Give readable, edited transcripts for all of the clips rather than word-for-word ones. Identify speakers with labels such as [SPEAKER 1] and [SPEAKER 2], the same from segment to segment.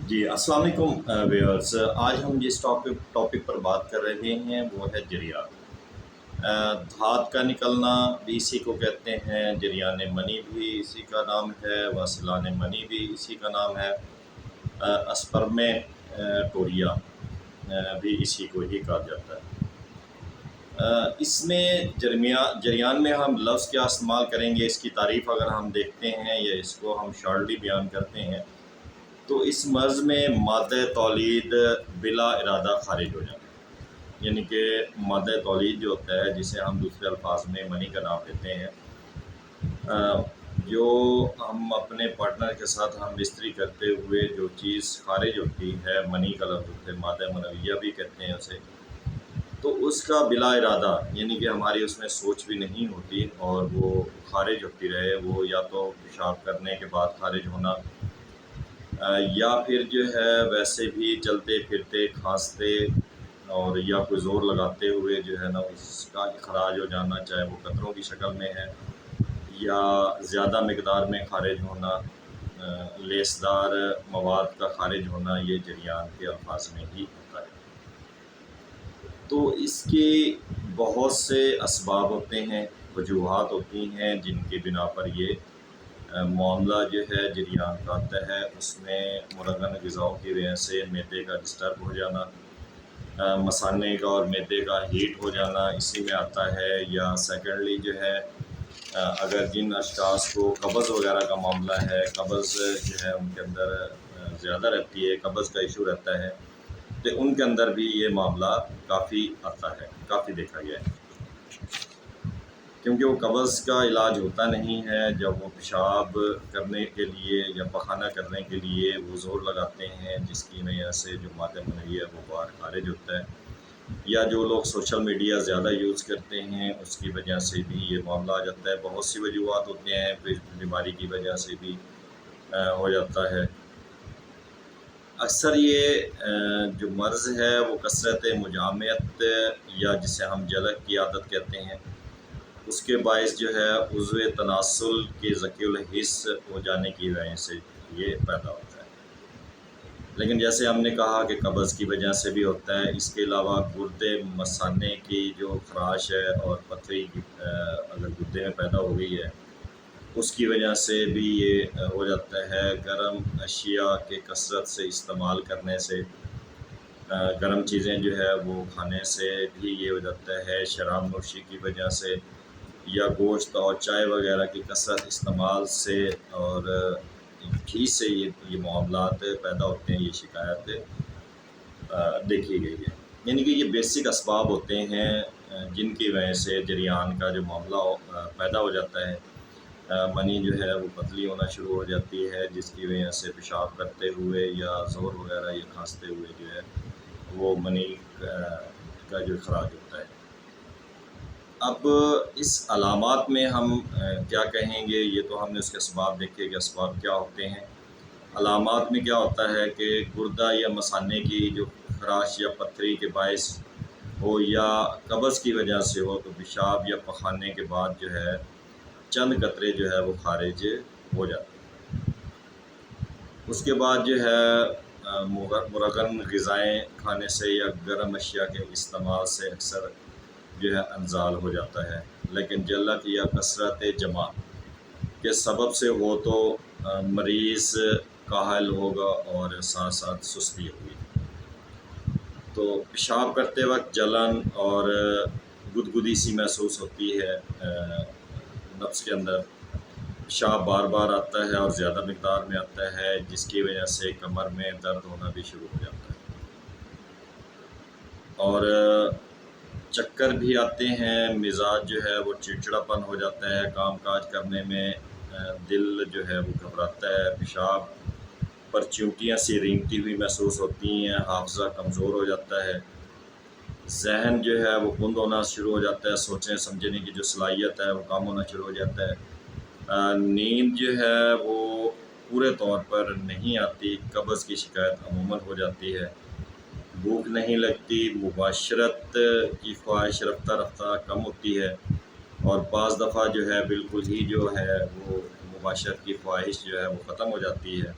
[SPEAKER 1] جی السلام علیکم ویورز، آج ہم جس ٹاپک پر بات کر رہے ہیں وہ ہے جریان۔ دھات کا نکلنا بھی اسی کو کہتے ہیں، جریان منی بھی اسی کا نام ہے، وصلان منی بھی اسی کا نام ہے، اسپرم ٹوریا بھی اسی کو ہی کہا جاتا ہے۔ اس میں جریان میں ہم لفظ کیا استعمال کریں گے، اس کی تعریف اگر ہم دیکھتے ہیں یا اس کو ہم شارٹلی بیان کرتے ہیں تو اس مرض میں مادہ تولید بلا ارادہ خارج ہو جانا، یعنی کہ مادہ تولید جو ہوتا ہے جسے ہم دوسرے الفاظ میں منی کا نام دیتے ہیں، جو ہم اپنے پارٹنر کے ساتھ ہم بستری کرتے ہوئے جو چیز خارج ہوتی ہے، منی کا لفظ ہوتا ہے، مادہ منویہ بھی کہتے ہیں اسے، تو اس کا بلا ارادہ یعنی کہ ہماری اس میں سوچ بھی نہیں ہوتی اور وہ خارج ہوتی رہے، وہ یا تو پیشاب کرنے کے بعد خارج ہونا، یا پھر جو ہے ویسے بھی چلتے پھرتے کھانستے اور یا کوئی زور لگاتے ہوئے جو ہے نا اس کا اخراج ہو جانا، چاہے وہ قطروں کی شکل میں ہے یا زیادہ مقدار میں خارج ہونا، لیسدار مواد کا خارج ہونا، یہ جریان کے الفاظ میں ہی ہوتا ہے۔ تو اس کے بہت سے اسباب ہوتے ہیں، وجوہات ہوتی ہیں جن کی بنا پر یہ معاملہ جو ہے جریان کا آتا ہے۔ اس میں مرغن غذاؤں کی وجہ سے معدے کا ڈسٹرب ہو جانا، مثانے کا اور معدے کا ہیٹ ہو جانا اسی میں آتا ہے، یا سیکنڈلی جو ہے اگر جن اشخاص کو قبض وغیرہ کا معاملہ ہے، قبض جو ہے ان کے اندر زیادہ رہتی ہے، قبض کا ایشو رہتا ہے، تو ان کے اندر بھی یہ معاملہ کافی آتا ہے، کافی دیکھا گیا ہے، کیونکہ وہ قبض کا علاج ہوتا نہیں ہے۔ جب وہ پیشاب کرنے کے لیے یا پخانہ کرنے کے لیے وہ زور لگاتے ہیں جس کی وجہ سے جو مادہ منوی ہے وہ باہر خارج ہوتا ہے، یا جو لوگ سوشل میڈیا زیادہ یوز کرتے ہیں اس کی وجہ سے بھی یہ معاملہ آ جاتا ہے۔ بہت سی وجوہات ہوتے ہیں، بیماری کی وجہ سے بھی ہو جاتا ہے۔ اکثر یہ جو مرض ہے وہ کثرت مجامعت یا جسے ہم جلک کی عادت کہتے ہیں، اس کے باعث جو ہے عضو تناسل کے ذکی الحس ہو جانے کی وجہ سے یہ پیدا ہوتا ہے۔ لیکن جیسے ہم نے کہا کہ قبض کی وجہ سے بھی ہوتا ہے، اس کے علاوہ گردے مثانے کی جو خراش ہے اور پتھری اگر گردے میں پیدا ہو گئی ہے اس کی وجہ سے بھی یہ ہو جاتا ہے۔ گرم اشیاء کے کثرت سے استعمال کرنے سے، گرم چیزیں جو ہے وہ کھانے سے بھی یہ ہو جاتا ہے، شراب نوشی کی وجہ سے، یا گوشت اور چائے وغیرہ کی کثرت استعمال سے اور گھی سے یہ معاملات پیدا ہوتے ہیں، یہ شکایت دیکھی گئی ہے۔ یعنی کہ یہ بیسک اسباب ہوتے ہیں جن کی وجہ سے جریان کا جو معاملہ پیدا ہو جاتا ہے، منی جو ہے وہ پتلی ہونا شروع ہو جاتی ہے، جس کی وجہ سے پیشاب کرتے ہوئے یا زور وغیرہ یا کھانستے ہوئے جو ہے وہ منی کا جو اخراج ہوتا ہے۔ اب اس علامات میں ہم کیا کہیں گے، یہ تو ہم نے اس کے اسباب دیکھے کہ اسباب کیا ہوتے ہیں۔ علامات میں کیا ہوتا ہے کہ گردہ یا مثانے کی جو خراش یا پتھری کے باعث ہو یا قبض کی وجہ سے ہو تو پیشاب یا پخانے کے بعد جو ہے چند قطرے جو ہے وہ خارج ہو جاتے ہیں۔ اس کے بعد جو ہے مرغن غذائیں کھانے سے یا گرم اشیاء کے استعمال سے اکثر جو ہے انزال ہو جاتا ہے، لیکن جلک یا کثرت جمع کے سبب سے ہو تو مریض کاہل ہوگا اور ساتھ ساتھ سستی ہوگی۔ تو پیشاب کرتے وقت جلن اور گدگدی سی محسوس ہوتی ہے، نفس کے اندر پیشاب بار بار آتا ہے اور زیادہ مقدار میں آتا ہے، جس کی وجہ سے کمر میں درد ہونا بھی شروع ہو جاتا ہے، اور چکر بھی آتے ہیں، مزاج جو ہے وہ چڑچڑاپن ہو جاتا ہے، کام کاج کرنے میں دل جو ہے وہ گھبراتا ہے، پیشاب پر چیونٹیاں سی رینگتی ہوئی محسوس ہوتی ہیں، حافظہ کمزور ہو جاتا ہے، ذہن جو ہے وہ کند ہونا شروع ہو جاتا ہے، سوچنے سمجھنے کی جو صلاحیت ہے وہ کم ہونا شروع ہو جاتا ہے، نیند جو ہے وہ پورے طور پر نہیں آتی، قبض کی شکایت عموماً ہو جاتی ہے، بھوک نہیں لگتی، مباشرت کی خواہش رفتہ رفتہ کم ہوتی ہے، اور بعض دفعہ جو ہے بالکل ہی جو ہے وہ مباشرت کی خواہش جو ہے وہ ختم ہو جاتی ہے۔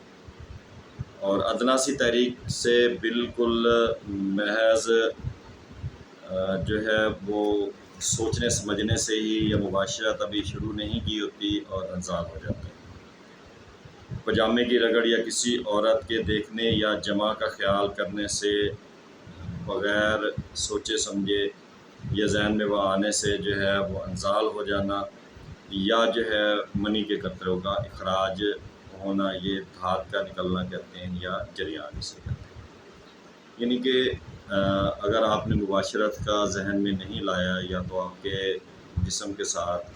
[SPEAKER 1] اور ادنا سی تحریک سے بالکل محض جو ہے وہ سوچنے سمجھنے سے ہی یہ مباشرت ابھی شروع نہیں کی ہوتی اور انزال ہو جاتا ہے۔ پجامے کی رگڑ یا کسی عورت کے دیکھنے یا جمع کا خیال کرنے سے بغیر سوچے سمجھے یا ذہن میں وہ آنے سے جو ہے وہ انزال ہو جانا یا جو ہے منی کے قطروں کا اخراج ہونا، یہ دھات کا نکلنا کہتے ہیں یا جریان اسے کہتے ہیں۔ یعنی کہ اگر آپ نے مباشرت کا ذہن میں نہیں لایا یا تو آپ کے جسم کے ساتھ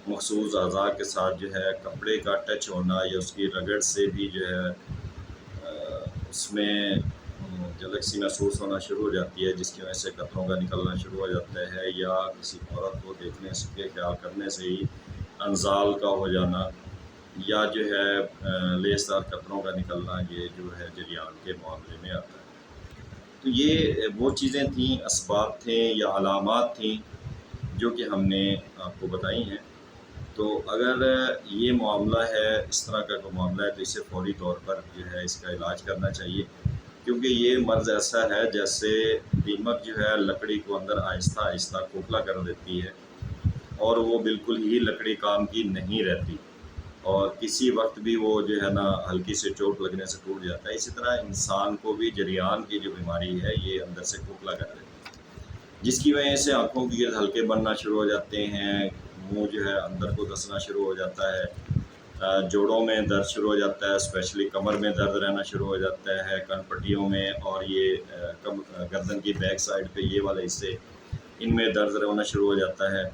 [SPEAKER 1] مخصوص اعضاء کے ساتھ جو ہے کپڑے کا ٹچ ہونا یا اس کی رگڑ سے بھی جو ہے اس میں جلک سی محسوس ہونا شروع ہو جاتی ہے، جس کی وجہ سے قطروں کا نکلنا شروع ہو جاتا ہے، یا کسی عورت کو دیکھنے سے کے خیال کرنے سے ہی انزال کا ہو جانا یا جو ہے لیسدار قطروں کا نکلنا، یہ جو ہے جریان کے معاملے میں آتا ہے۔ تو یہ وہ چیزیں تھیں، اسباب تھے یا علامات تھیں جو کہ ہم نے آپ کو بتائی ہیں۔ تو اگر یہ معاملہ ہے، اس طرح کا کوئی معاملہ ہے، تو اسے فوری طور پر جو ہے اس کا علاج کرنا چاہیے، کیونکہ یہ مرض ایسا ہے جیسے دیمک جو ہے لکڑی کو اندر آہستہ آہستہ کھوکھلا کر دیتی ہے اور وہ بالکل ہی لکڑی کام کی نہیں رہتی، اور کسی وقت بھی وہ جو ہے نا ہلکی سے چوٹ لگنے سے ٹوٹ جاتا ہے۔ اسی طرح انسان کو بھی جریان کی جو بیماری ہے یہ اندر سے کھوکھلا کر دیتی ہے، جس کی وجہ سے آنکھوں کے گرد ہلکے بننا شروع ہو جاتے ہیں، منہ جو ہے اندر کو دسنا شروع ہو جاتا ہے، جوڑوں میں درد شروع ہو جاتا ہے، اسپیشلی کمر میں درد رہنا شروع ہو جاتا ہے، کن پٹیوں میں، اور یہ گردن کی بیک سائڈ پہ یہ والے حصے، ان میں درد ہونا شروع ہو جاتا ہے۔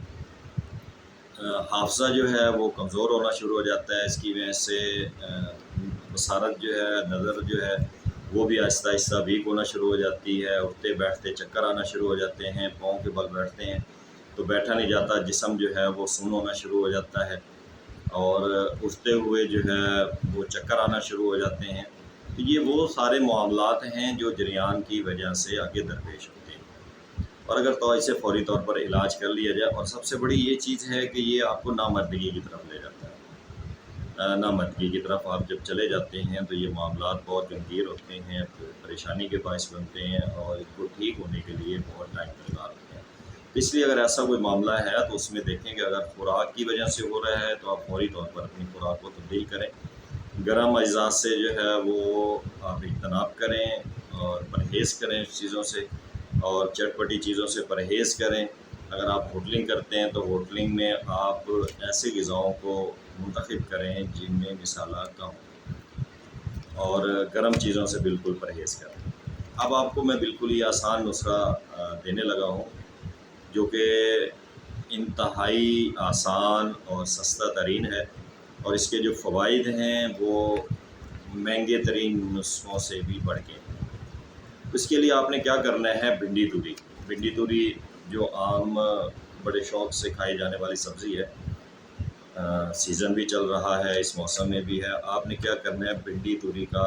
[SPEAKER 1] حافظہ جو ہے وہ کمزور ہونا شروع ہو جاتا ہے، اس کی وجہ سے بصارت جو ہے، نظر جو ہے وہ بھی آہستہ آہستہ ویک ہونا شروع ہو جاتی ہے، اٹھتے بیٹھتے چکر آنا شروع ہو جاتے ہیں، پاؤں کے بل بیٹھتے ہیں تو بیٹھا نہیں جاتا، جسم جو ہے وہ سن ہونا شروع ہو جاتا ہے، اور اٹھتے ہوئے جو ہے وہ چکر آنا شروع ہو جاتے ہیں۔ تو یہ وہ سارے معاملات ہیں جو جریان کی وجہ سے آگے درپیش ہوتے ہیں، اور اگر تو اسے فوری طور پر علاج کر لیا جائے، اور سب سے بڑی یہ چیز ہے کہ یہ آپ کو نامردگی کی طرف لے جاتا ہے۔ نامردگی کی طرف آپ جب چلے جاتے ہیں تو یہ معاملات بہت گمبھیر ہوتے ہیں، پریشانی کے باعث بنتے ہیں، اور اس کو ٹھیک ہونے کے لیے بہت ٹائم لگتا ہے۔ اس لیے اگر ایسا کوئی معاملہ ہے تو اس میں دیکھیں کہ اگر خوراک کی وجہ سے ہو رہا ہے تو آپ فوری طور پر اپنی خوراک کو تبدیل کریں، گرم اجزاء سے جو ہے وہ آپ اجتناب کریں اور پرہیز کریں اس چیزوں سے، اور چٹپٹی چیزوں سے پرہیز کریں۔ اگر آپ ہوٹلنگ کرتے ہیں تو ہوٹلنگ میں آپ ایسے غذاؤں کو منتخب کریں جن میں مسالہ کم ہو، اور گرم چیزوں سے بالکل پرہیز کریں۔ اب آپ کو میں بالکل ہی آسان نسخہ دینے لگا ہوں جو کہ انتہائی آسان اور سستا ترین ہے، اور اس کے جو فوائد ہیں وہ مہنگے ترین نسخوں سے بھی بڑھ کے ہیں۔ اس کے لیے آپ نے کیا کرنا ہے، بھنڈی توری۔ بھنڈی توری جو عام بڑے شوق سے کھائی جانے والی سبزی ہے، سیزن بھی چل رہا ہے، اس موسم میں بھی ہے۔ آپ نے کیا کرنا ہے، بھنڈی توری کا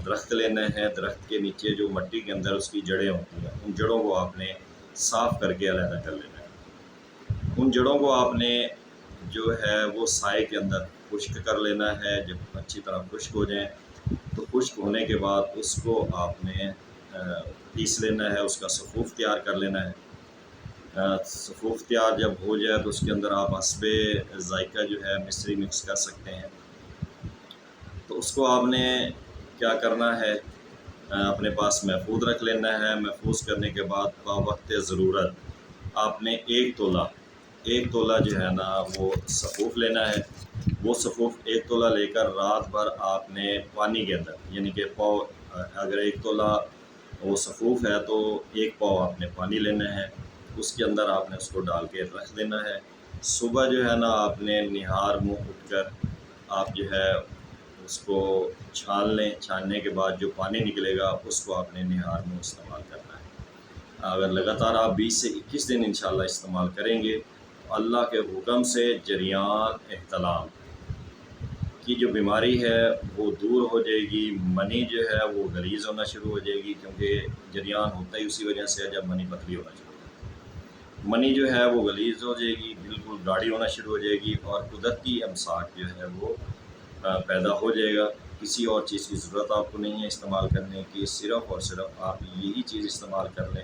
[SPEAKER 1] درخت لینا ہے، درخت کے نیچے جو مٹی کے اندر اس کی جڑیں ہوتی ہیں، ان جڑوں کو آپ نے صاف کر کے علیحدہ کر لینا ہے۔ ان جڑوں کو آپ نے جو ہے وہ سائے کے اندر خشک کر لینا ہے، جب اچھی طرح خشک ہو جائیں تو خشک ہونے کے بعد اس کو آپ نے پیس لینا ہے، اس کا صفوف تیار کر لینا ہے۔ صفوف تیار جب ہو جائے تو اس کے اندر آپ حسب ذائقہ جو ہے مصری مکس کر سکتے ہیں۔ تو اس کو آپ نے کیا کرنا ہے، اپنے پاس محفوظ رکھ لینا ہے۔ محفوظ کرنے کے بعد وقت ضرورت آپ نے ایک تولہ جو ہے نا وہ صفوف لینا ہے۔ وہ صفوف ایک تولہ لے کر رات بھر آپ نے پانی کے اندر، یعنی کہ پاؤ، اگر ایک تولہ وہ صفوف ہے تو ایک پاؤ آپ نے پانی لینا ہے، اس کے اندر آپ نے اس کو ڈال کے رکھ دینا ہے۔ صبح جو ہے نا آپ نے نہار منہ اٹھ کر آپ جو ہے اس کو چھان لیں، چھاننے کے بعد جو پانی نکلے گا اس کو آپ نے نہار منہ استعمال کرنا ہے۔ اگر لگاتار آپ 20 سے 21 دن انشاءاللہ استعمال کریں گے تو اللہ کے حکم سے جریان احتلام کی جو بیماری ہے وہ دور ہو جائے گی۔ منی جو ہے وہ غلیظ ہونا شروع ہو جائے گی، کیونکہ جریان ہوتا ہی اسی وجہ سے ہے جب منی پتلی ہونا شروع ہو جائے گی۔ منی جو ہے وہ غلیظ ہو جائے گی، بالکل گاڑھی ہونا شروع ہو جائے گی، اور قدرتی امساک جو ہے وہ پیدا ہو جائے گا۔ کسی اور چیز کی ضرورت آپ کو نہیں ہے استعمال کرنے کی، صرف اور صرف آپ یہی چیز استعمال کر لیں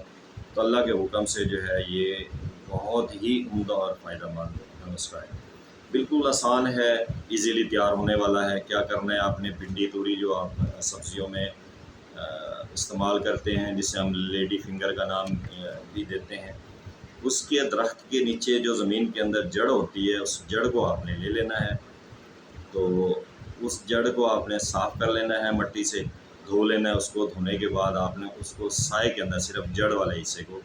[SPEAKER 1] تو اللہ کے حکم سے جو ہے یہ بہت ہی عمدہ اور فائدہ مند نسخہ ہے۔ بالکل آسان ہے، ایزیلی تیار ہونے والا ہے۔ کیا کرنا ہے آپ نے، بھنڈی توری جو آپ سبزیوں میں استعمال کرتے ہیں، جسے ہم لیڈی فنگر کا نام بھی دیتے ہیں، اس کے درخت کے نیچے جو زمین کے اندر جڑ ہوتی ہے، اس جڑ کو آپ نے لے لینا ہے۔ تو اس جڑ کو آپ نے صاف کر لینا ہے، مٹی سے دھو لینا ہے۔ اس کو دھونے کے بعد آپ نے اس کو سائے کے اندر، صرف جڑ والے حصے کو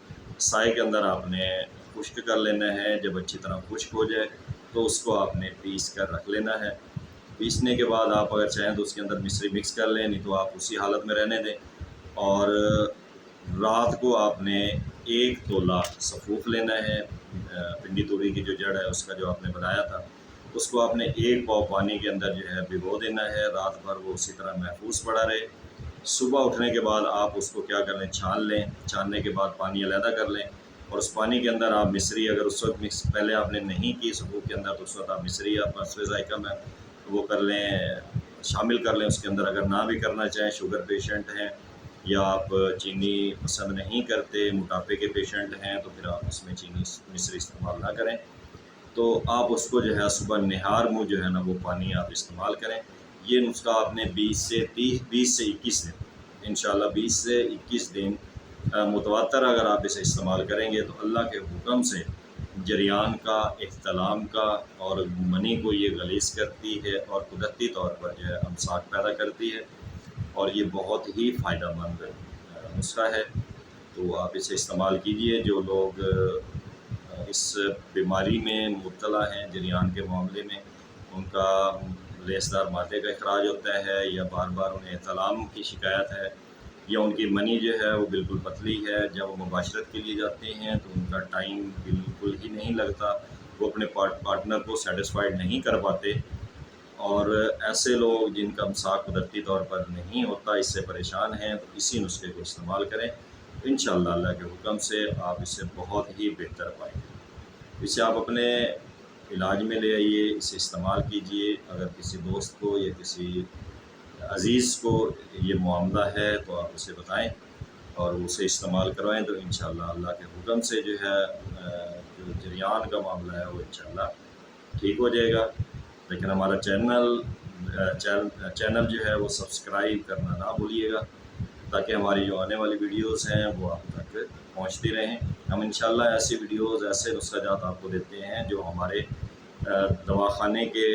[SPEAKER 1] سائے کے اندر آپ نے خشک کر لینا ہے۔ جب اچھی طرح خشک ہو جائے تو اس کو آپ نے پیس کر رکھ لینا ہے۔ پیسنے کے بعد آپ اگر چاہیں تو اس کے اندر مصری مکس کر لیں، نہیں تو آپ اسی حالت میں رہنے دیں۔ اور رات کو آپ نے 1 تولہ سفوف لینا ہے، بھنڈی توری کی جو جڑ ہے اس کا جو آپ نے بنایا تھا، اس کو آپ نے 1 پاؤ پانی کے اندر جو ہے بھگو دینا ہے۔ رات بھر وہ اسی طرح محفوظ پڑا رہے۔ صبح اٹھنے کے بعد آپ اس کو کیا کر لیں، چھان لیں۔ چھاننے کے بعد پانی علیحدہ کر لیں، اور اس پانی کے اندر آپ مصری، اگر اس وقت مکس پہلے آپ نے نہیں کی سفوف کے اندر تو اس وقت آپ مصری آپ حسب ذائقہ میں وہ کر لیں، شامل کر لیں اس کے اندر۔ اگر نہ بھی کرنا چاہیں، شوگر پیشنٹ ہیں یا آپ چینی پسند نہیں کرتے، موٹاپے کے پیشنٹ ہیں، تو پھر آپ اس میں چینی مصری استعمال نہ کریں۔ تو آپ اس کو جو ہے صبح نہار منہ جو ہے نا وہ پانی آپ استعمال کریں۔ یہ نسخہ آپ نے 20 سے 21 دن، انشاءاللہ 20 سے 21 دن متواتر اگر آپ اسے استعمال کریں گے تو اللہ کے حکم سے جریان کا، احتلام کا اور منی کو یہ غلیظ کرتی ہے، اور قدرتی طور پر جو ہے امساک پیدا کرتی ہے، اور یہ بہت ہی فائدہ مند نسخہ ہے۔ تو آپ اسے استعمال کیجئے۔ جو لوگ اس بیماری میں مبتلا ہیں، جریان کے معاملے میں، ان کا لیسدار مادے کا اخراج ہوتا ہے، یا بار بار انہیں احتلام کی شکایت ہے، یا ان کی منی جو ہے وہ بالکل پتلی ہے، جب وہ مباشرت کے لیے جاتے ہیں تو ان کا ٹائم بالکل ہی نہیں لگتا، وہ اپنے پارٹنر کو سیٹسفائیڈ نہیں کر پاتے، اور ایسے لوگ جن کا امساک قدرتی طور پر نہیں ہوتا، اس سے پریشان ہیں، تو اسی نسخے کو استعمال کریں۔ انشاءاللہ اللہ کے حکم سے آپ اسے بہت ہی بہتر پائیں گے۔ اسے آپ اپنے علاج میں لے آئیے، اسے استعمال کیجئے۔ اگر کسی دوست کو یا کسی عزیز کو یہ معاملہ ہے تو آپ اسے بتائیں اور اسے استعمال کروائیں، تو انشاءاللہ اللہ کے حکم سے جو ہے جو جریان کا معاملہ ہے وہ انشاءاللہ ٹھیک ہو جائے گا۔ لیکن ہمارا چینل جو ہے وہ سبسکرائب کرنا نہ بھولیے گا، تاکہ ہماری جو آنے والی ویڈیوز ہیں وہ آپ تک پہنچتی رہیں۔ ہم انشاءاللہ ایسی ویڈیوز، ایسے نسخہ جات آپ کو دیتے ہیں جو ہمارے دواخانے کے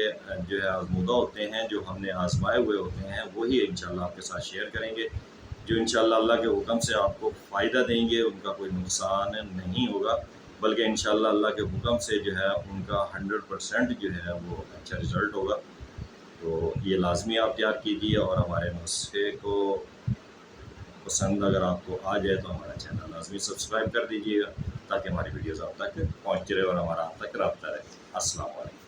[SPEAKER 1] جو ہے آزمودہ ہوتے ہیں، جو ہم نے آزمائے ہوئے ہوتے ہیں، وہی انشاءاللہ آپ کے ساتھ شیئر کریں گے، جو انشاءاللہ اللہ کے حکم سے آپ کو فائدہ دیں گے۔ ان کا کوئی نقصان نہیں ہوگا، بلکہ انشاءاللہ اللہ کے حکم سے جو ہے ان کا 100% جو ہے وہ اچھا رزلٹ ہوگا۔ تو یہ لازمی آپ تیار کیجیے، اور ہمارے نسخے کو پسند اگر آپ کو آ جائے تو ہمارا چینل لازمی سبسکرائب کر دیجیے گا، تاکہ ہماری ویڈیوز آپ تک پہنچتی رہے اور ہمارا آپ تک رابطہ رہے۔ السلام علیکم۔